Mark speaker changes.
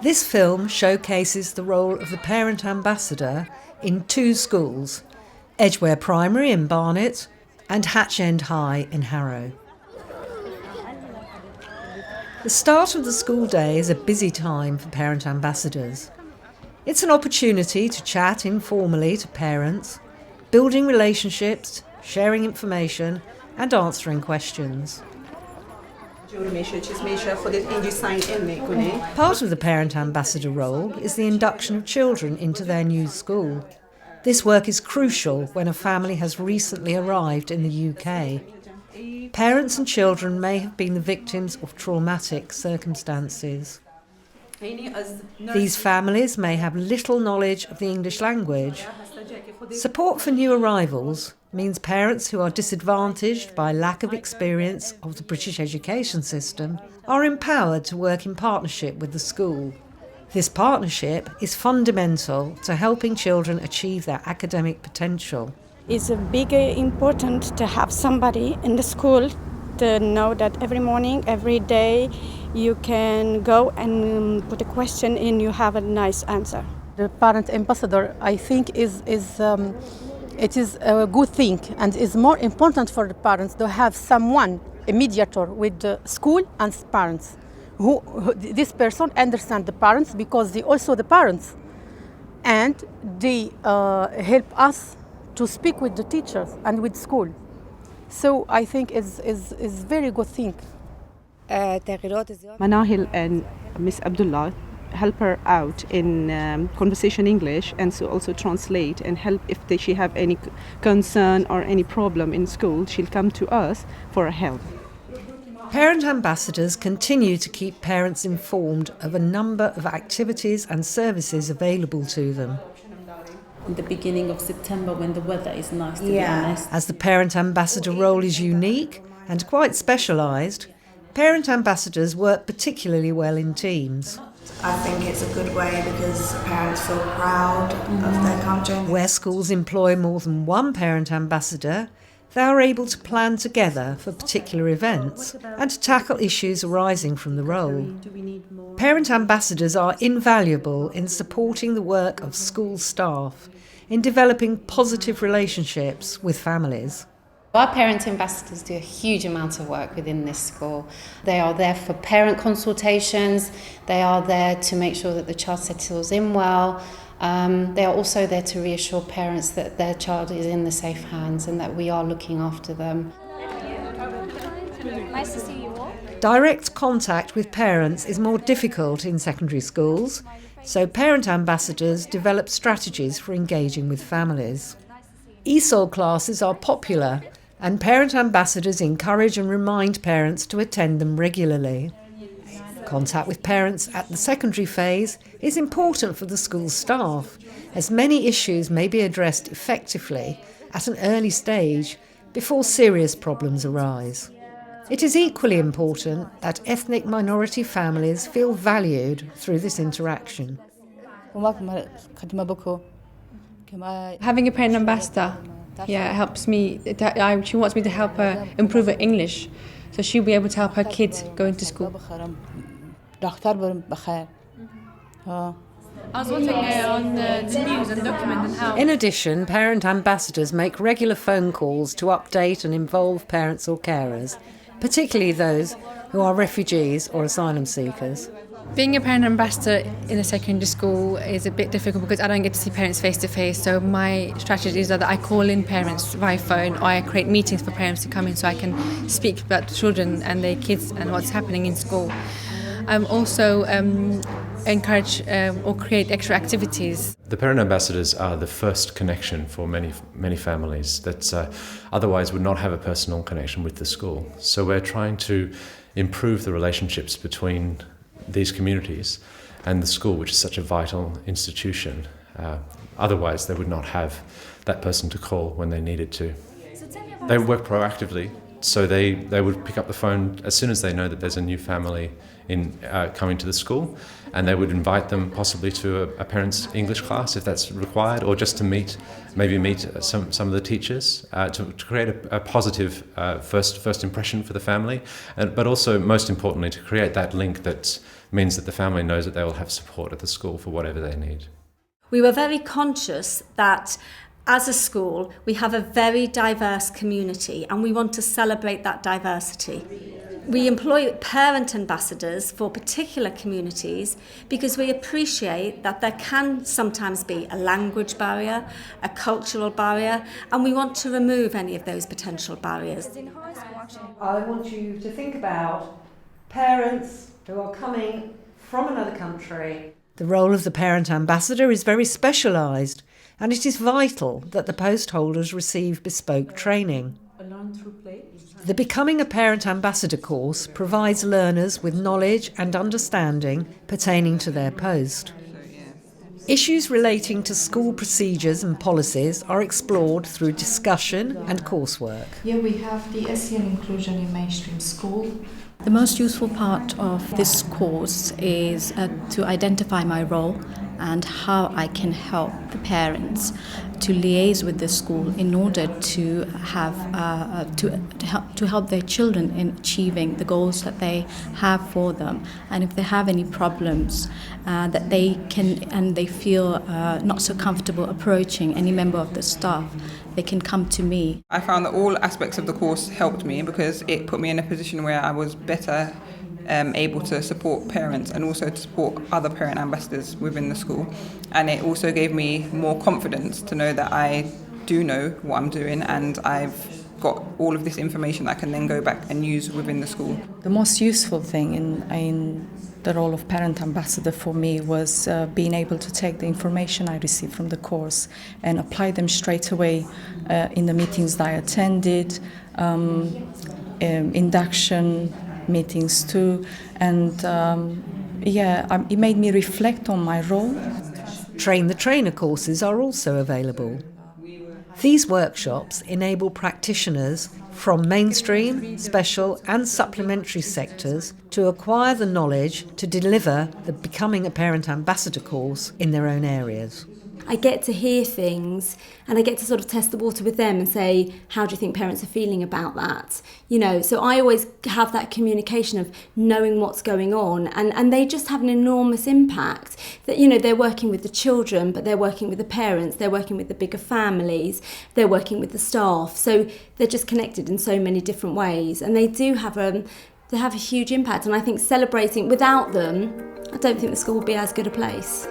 Speaker 1: This film showcases the role of the parent ambassador in 2 schools, Edgware Primary in Barnet and Hatch End High in Harrow. The start of the school day is a busy time for parent ambassadors. It's an opportunity to chat informally to parents, building relationships, sharing information and answering questions. Part of the parent ambassador role is the induction of children into their new school. This work is crucial when a family has recently arrived in the UK. Parents and children may have been the victims of traumatic circumstances. These families may have little knowledge of the English language. Support for new arrivals means parents who are disadvantaged by lack of experience of the British education system are empowered to work in partnership with the school. This partnership is fundamental to helping children achieve their academic potential.
Speaker 2: It's important to have somebody in the school to know that every morning, every day, you can go and put a question and you have a nice answer.
Speaker 3: The parent ambassador, I think, it is a good thing, and is more important for the parents to have someone, a mediator with the school and parents. Who this person understands the parents because they also the parents, and they help us to speak with the teachers and with school. So I think is very good thing.
Speaker 4: Manahil and Miss Abdullah help her out in conversation English, and so also translate and help if she have any concern or any problem in school. She'll come to us for help.
Speaker 1: Parent ambassadors continue to keep parents informed of a number of activities and services available to them.
Speaker 5: In the beginning of September when the weather is nice, to be honest.
Speaker 1: As the parent ambassador role is unique and quite specialised, parent ambassadors work particularly well in teams.
Speaker 6: I think it's a good way because parents feel proud of their country.
Speaker 1: Where schools employ more than one parent ambassador, they are able to plan together for particular events and to tackle issues arising from the role. Parent ambassadors are invaluable in supporting the work of school staff, in developing positive relationships with families.
Speaker 7: Our parent ambassadors do a huge amount of work within this school. They are there for parent consultations, they are there to make sure that the child settles in well. They are also there to reassure parents that their child is in the safe hands and that we are looking after them.
Speaker 8: Nice to see you all.
Speaker 1: Direct contact with parents is more difficult in secondary schools, so parent ambassadors develop strategies for engaging with families. ESOL classes are popular, and parent ambassadors encourage and remind parents to attend them regularly. Contact with parents at the secondary phase is important for the school staff, as many issues may be addressed effectively at an early stage before serious problems arise. It is equally important that ethnic minority families feel valued through this interaction.
Speaker 9: Having a parent ambassador, helps me. She wants me to help her improve her English, so she'll be able to help her kids go into school.
Speaker 10: I
Speaker 9: was watching on the news and documenting how...
Speaker 1: In addition, parent ambassadors make regular phone calls to update and involve parents or carers, particularly those who are refugees or asylum seekers.
Speaker 9: Being a parent ambassador in a secondary school is a bit difficult because I don't get to see parents face to face, so my strategy is that I call in parents via phone, or I create meetings for parents to come in so I can speak about children and their kids and what's happening in school. I'm also encourage or create extra activities.
Speaker 11: The parent ambassadors are the first connection for many families that otherwise would not have a personal connection with the school. So we're trying to improve the relationships between these communities and the school, which is such a vital institution. Otherwise, they would not have that person to call when they needed to. They work proactively, so they would pick up the phone as soon as they know that there's a new family coming to the school, and they would invite them possibly to a parent's English class if that's required, or just to meet some of the teachers to create a positive first impression for the family, but also most importantly to create that link that means that the family knows that they will have support at the school for whatever they need.
Speaker 8: We were very conscious that as a school we have a very diverse community and we want to celebrate that diversity. We employ parent ambassadors for particular communities because we appreciate that there can sometimes be a language barrier, a cultural barrier, and we want to remove any of those potential barriers.
Speaker 1: I want you to think about parents who are coming from another country. The role of the parent ambassador is very specialised, and it is vital that the post holders receive bespoke training. The Becoming a Parent Ambassador course provides learners with knowledge and understanding pertaining to their post. Issues relating to school procedures and policies are explored through discussion and coursework.
Speaker 10: Here we have the SEN inclusion in mainstream school.
Speaker 12: The most useful part of this course is to identify my role and how I can help the parents to liaise with the school in order to have to help their children in achieving the goals that they have for them. And if they have any problems that they can and they feel not so comfortable approaching any member of the staff, they can come to me.
Speaker 13: I found that all aspects of the course helped me because it put me in a position where I was better able to support parents and also to support other parent ambassadors within the school. And it also gave me more confidence to know that I do know what I'm doing and I've got all of this information that I can then go back and use within the school.
Speaker 14: The most useful thing in the role of parent ambassador for me was being able to take the information I received from the course and apply them straight away in the meetings that I attended, induction meetings too, and it made me reflect on my role.
Speaker 1: Train the Trainer courses are also available. These workshops enable practitioners from mainstream, special and supplementary sectors to acquire the knowledge to deliver the Becoming a Parent Ambassador course in their own areas.
Speaker 8: I get to hear things and I get to sort of test the water with them and say, how do you think parents are feeling about that? You know, so I always have that communication of knowing what's going on, and they just have an enormous impact that, you know, they're working with the children, but they're working with the parents, they're working with the bigger families, they're working with the staff. So they're just connected in so many different ways, and they do have a huge impact. And I think celebrating without them, I don't think the school would be as good a place.